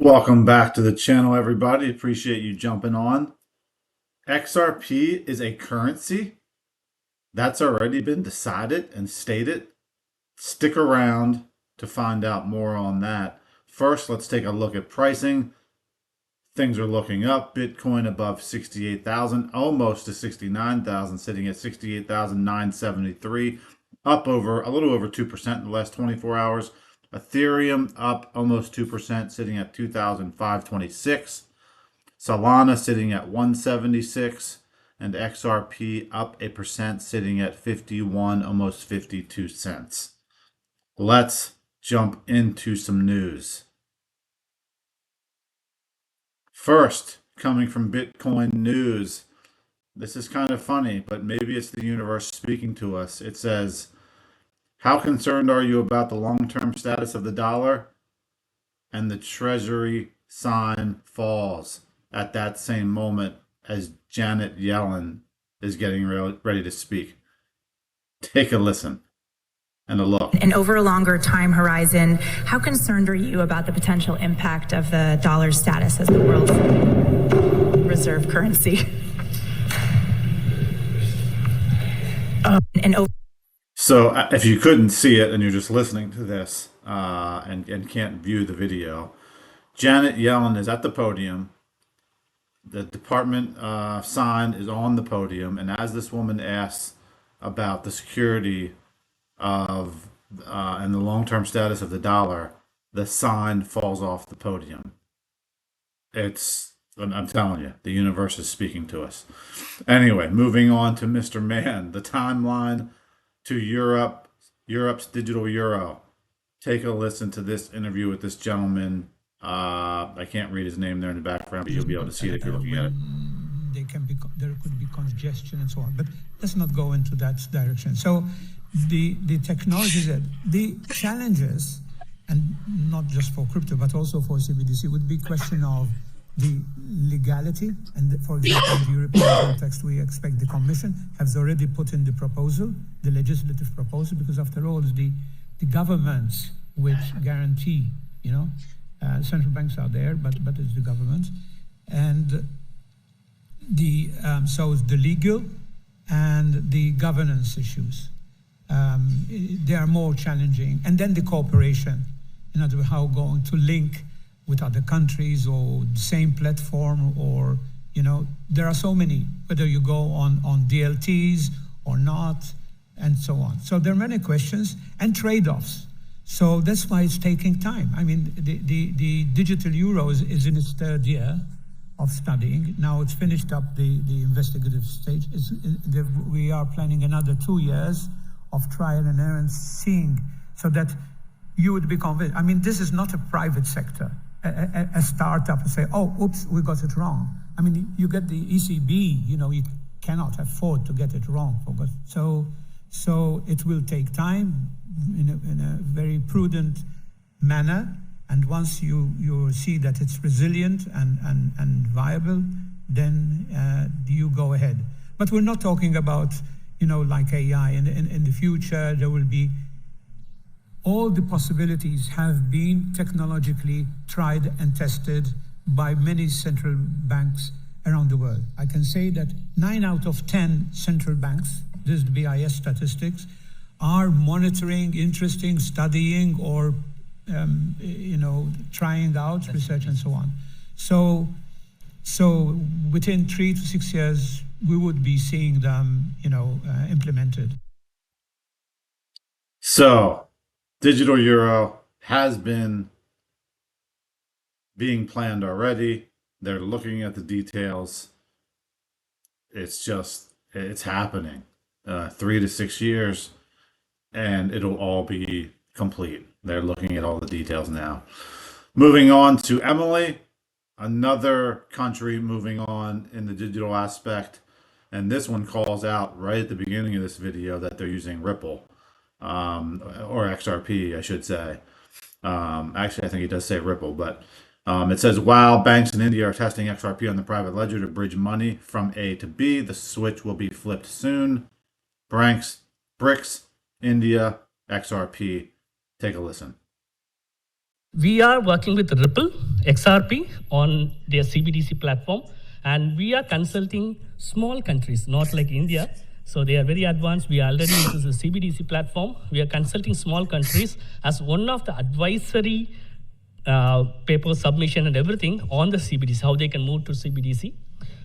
Welcome back to the channel, everybody. Appreciate you jumping on. XRP is a currency. That's already been decided and stated. Stick around to find out more on that. First, let's take a look at pricing. Things are looking up. Bitcoin above 68,000, almost to 69,000, sitting at 68,973, up over a little over 2% in the last 24 hours. Ethereum up almost 2%, sitting at 2,526. Solana sitting at 176, and XRP up 1%, sitting at 51, almost 52 cents. Let's jump into some news. First, coming from Bitcoin News. This is kind of funny, but maybe it's the universe speaking to us. It says, how concerned are you about the long-term status of the dollar? And the Treasury sign falls at that same moment as Janet Yellen is getting ready to speak. Take a listen and a look. And over a longer time horizon, how concerned are you about the potential impact of the dollar's status as the world's reserve currency? So if you couldn't see it and you're just listening to this and can't view the video, Janet Yellen is at the podium. The department sign is on the podium. And as this woman asks about the security of and the long-term status of the dollar, the sign falls off the podium. I'm telling you, the universe is speaking to us. Anyway, moving on to Mr. Mann, the timeline to Europe's digital euro. Take a listen to this interview with this gentleman. I can't read his name there in the background, but you'll be able to see it if you're looking at it. There could be congestion and so on, but let's not go into that direction. So the technologies, the challenges, and not just for crypto, but also for CBDC, would be question of the legality. And for example, in the European context, we expect the Commission has already put in the proposal, the legislative proposal, because after all, it's the governments which guarantee, central banks are there, but it's the governments. And so it's the legal and the governance issues. They are more challenging. And then the cooperation, in other words, how going to link with other countries or the same platform, or, there are so many, whether you go on DLTs or not, and so on. So there are many questions and trade-offs. So that's why it's taking time. I mean, the digital euro is in its third year of studying. Now it's finished up the investigative stage. We are planning another 2 years of trial and error and seeing, so that you would be convinced. I mean, this is not a private sector, a startup and say, oh, oops, we got it wrong. I mean, you get the ECB, you cannot afford to get it wrong. So it will take time in a very prudent manner. And once you see that it's resilient and viable, then you go ahead. But we're not talking about, like AI. In the future, there will be all the possibilities have been technologically tried and tested by many central banks around the world. I can say that 9 out of 10 central banks, this is the BIS statistics, are monitoring, interesting, studying, or trying out research and so on. So within 3 to 6 years, we would be seeing them, implemented. So, digital euro has been being planned already. They're looking at the details. It's happening. 3 to 6 years, and it'll all be complete. They're looking at all the details now. Moving on to Emily, another country moving on in the digital aspect. And this one calls out right at the beginning of this video that they're using Ripple, or XRP, I should say. Actually, I think it does say Ripple, but it says, while banks in India are testing XRP on the private ledger to bridge money from A to B, the switch will be flipped soon. BRICS, India, XRP. Take a listen. We are working with Ripple XRP on their CBDC platform, and we are consulting small countries, not like India. So they are very advanced. We are already into the CBDC platform. We are consulting small countries as one of the advisory paper submission and everything on the CBDC, how they can move to CBDC.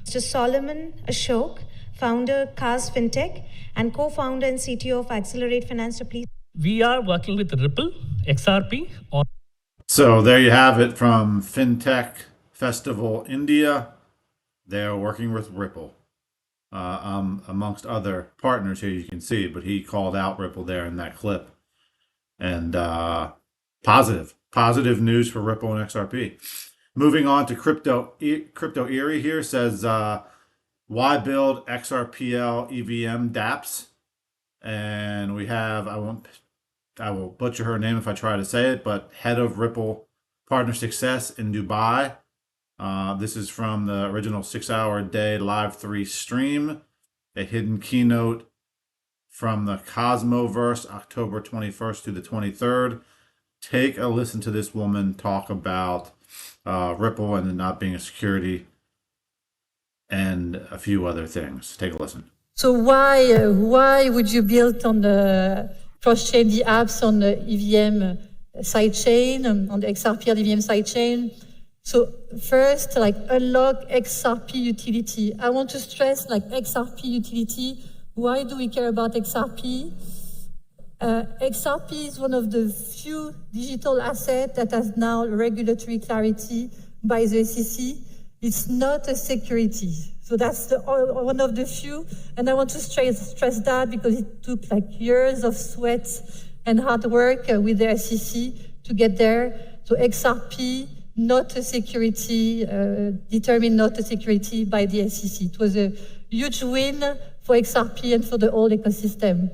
Mr. Solomon Ashok, founder Cars FinTech and co-founder and CTO of Accelerate Finance, to please. We are working with Ripple, XRP on. So there you have it from FinTech Festival India. They're working with Ripple, amongst other partners here. You can see, but he called out Ripple there in that clip, and positive news for Ripple and XRP. Moving on to Crypto Erie here says, why build XRPL EVM dApps? And we have, I will butcher her name if I try to say it, but head of Ripple Partner Success in Dubai. This is from the original 6-hour day Live 3 stream, a hidden keynote from the Cosmoverse, October 21st to the 23rd. Take a listen to this woman talk about Ripple and not being a security and a few other things. Take a listen. So why would you build on the cross-chain the apps on the EVM sidechain, on the XRPL EVM sidechain? So first, like, unlock XRP utility. I want to stress, like, XRP utility. Why do we care about XRP? XRP is one of the few digital assets that has now regulatory clarity by the SEC. It's not a security. So that's one of the few. And I want to stress that because it took like years of sweat and hard work with the SEC to get there. So XRP, not a security, determined not a security by the SEC. It was a huge win for XRP and for the whole ecosystem.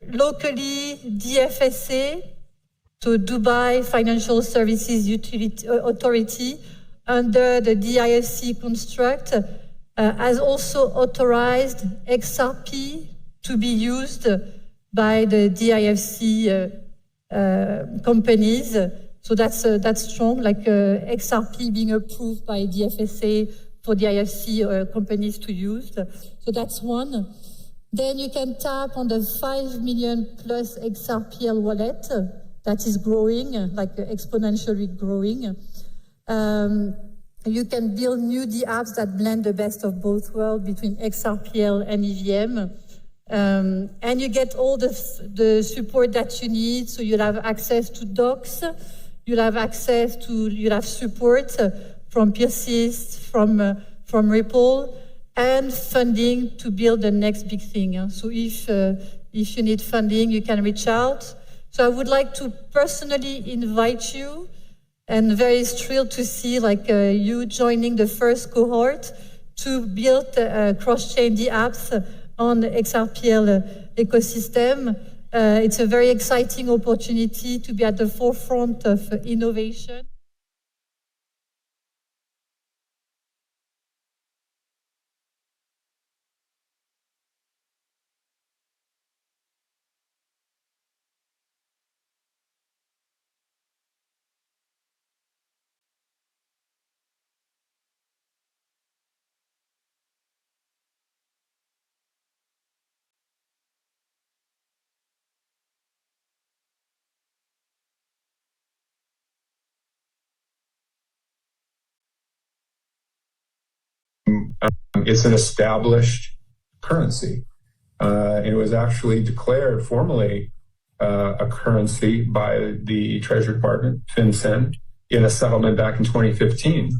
Locally, DFSA, so Dubai Financial Services Authority, under the DIFC construct, has also authorized XRP to be used by the DIFC companies. So that's strong, like XRP being approved by DFSA for DIFC companies to use. So that's one. Then you can tap on the 5 million plus XRPL wallet that is growing, like exponentially growing. You can build new dApps that blend the best of both worlds between XRPL and EVM. And you get all the support that you need. So you'll have access to docs, you'll have support from Persist, from Ripple, and funding to build the next big thing. So if you need funding, you can reach out. So I would like to personally invite you, and very thrilled to see you joining the first cohort to build cross-chain dApps on the XRPL ecosystem. It's a very exciting opportunity to be at the forefront of innovation. It's an established currency. It was actually declared formally a currency by the Treasury Department, FinCEN, in a settlement back in 2015,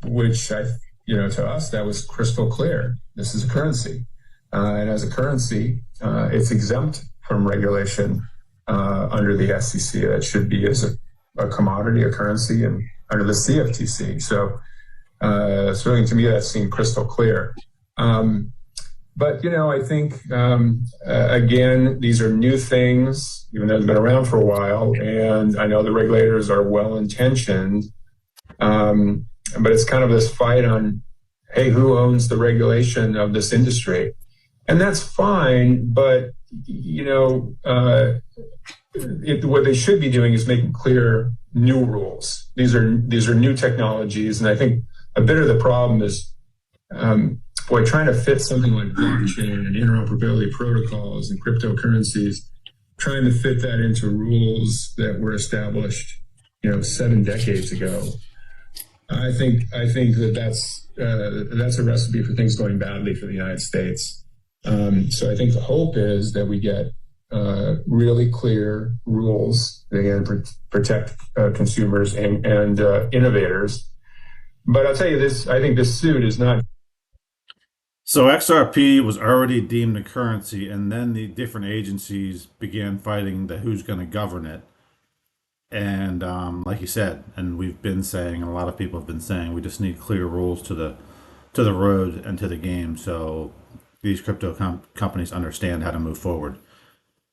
which to us, that was crystal clear. This is a currency. And as a currency, it's exempt from regulation under the SEC. That should be as a commodity, a currency, and under the CFTC. So certainly to me, that seemed crystal clear. But, I think, again, these are new things, even though they've been around for a while. And I know the regulators are well-intentioned. But it's kind of this fight on, hey, who owns the regulation of this industry? And that's fine. But, what they should be doing is making clear new rules. These are new technologies, and I think a bit of the problem is, trying to fit something like blockchain and interoperability protocols and cryptocurrencies, trying to fit that into rules that were established, 7 decades ago. I think that's a recipe for things going badly for the United States. So I think the hope is that we get really clear rules that again protect consumers and innovators. But I'll tell you this: I think this suit is not. So XRP was already deemed a currency, and then the different agencies began fighting the who's going to govern it. And like you said, and we've been saying, and a lot of people have been saying, we just need clear rules to the road and to the game, so these crypto companies understand how to move forward.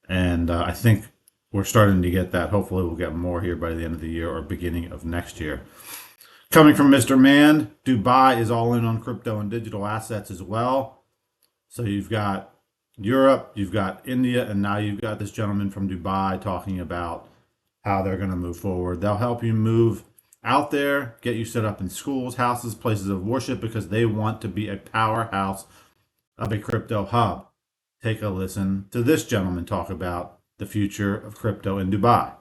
And I think we're starting to get that. Hopefully, we'll get more here by the end of the year or beginning of next year. Coming from Mr. Man, Dubai is all in on crypto and digital assets as well. So you've got Europe, you've got India, and now you've got this gentleman from Dubai talking about how they're going to move forward. They'll help you move out there, get you set up in schools, houses, places of worship, because they want to be a powerhouse of a crypto hub. Take a listen to this gentleman talk about the future of crypto in Dubai.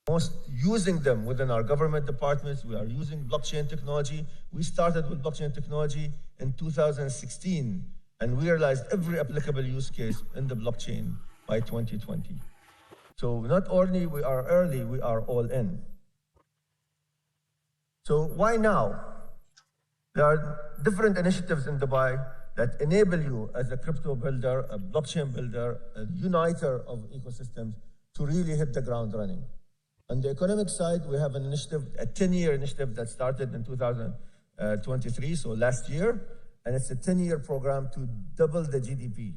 Most using them within our government departments. We are using blockchain technology. We started with blockchain technology in 2016 and we realized every applicable use case in the blockchain by 2020. So not only we are early, we are all in. So why now? There are different initiatives in Dubai that enable you as a crypto builder, a blockchain builder, a uniter of ecosystems to really hit the ground running. On the economic side, we have an initiative, a 10-year initiative that started in 2023, so last year, and it's a 10-year program to double the GDP.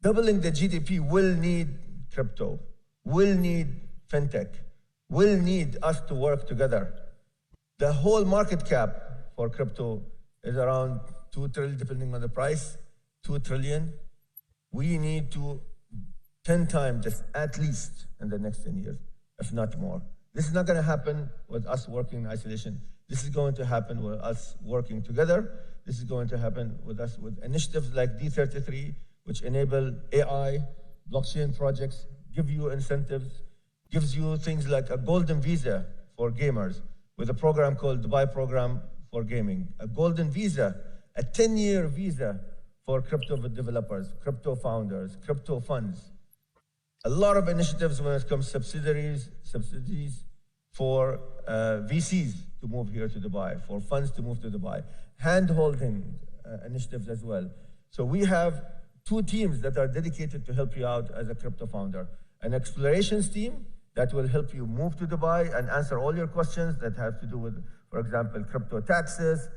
Doubling the GDP will need crypto, will need fintech, will need us to work together. The whole market cap for crypto is around 2 trillion, depending on the price, 2 trillion. We need to 10 times this at least in the next 10 years, if not more. This is not going to happen with us working in isolation. This is going to happen with us working together. This is going to happen with us with initiatives like D33, which enable AI, blockchain projects, give you incentives, gives you things like a golden visa for gamers with a program called Dubai Program for Gaming. A golden visa, a 10-year visa for crypto developers, crypto founders, crypto funds. A lot of initiatives when it comes to subsidies for VCs to move here to Dubai, for funds to move to Dubai, hand-holding initiatives as well. So we have 2 teams that are dedicated to help you out as a crypto founder. An explorations team that will help you move to Dubai and answer all your questions that have to do with, for example, crypto taxes,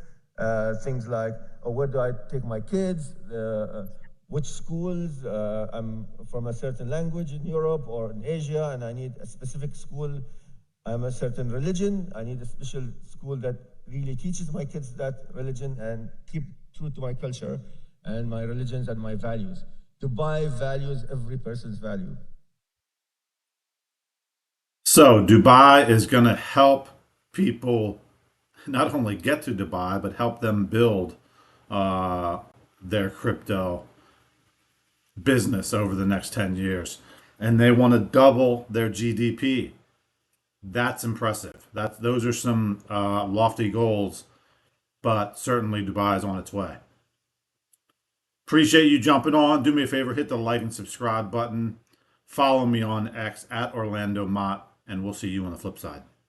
things like, where do I take my kids, which schools, I'm from a certain language in Europe or in Asia and I need a specific school, I'm a certain religion, I need a special school that really teaches my kids that religion and keep true to my culture and my religions and my values. Dubai values every person's value. So Dubai is going to help people not only get to Dubai, but help them build their crypto business over the next 10 years. And they want to double their GDP. That's impressive. Those are some lofty goals, but certainly Dubai is on its way. Appreciate you jumping on. Do me a favor, hit the like and subscribe button. Follow me on X at Orlando Mott, and we'll see you on the flip side.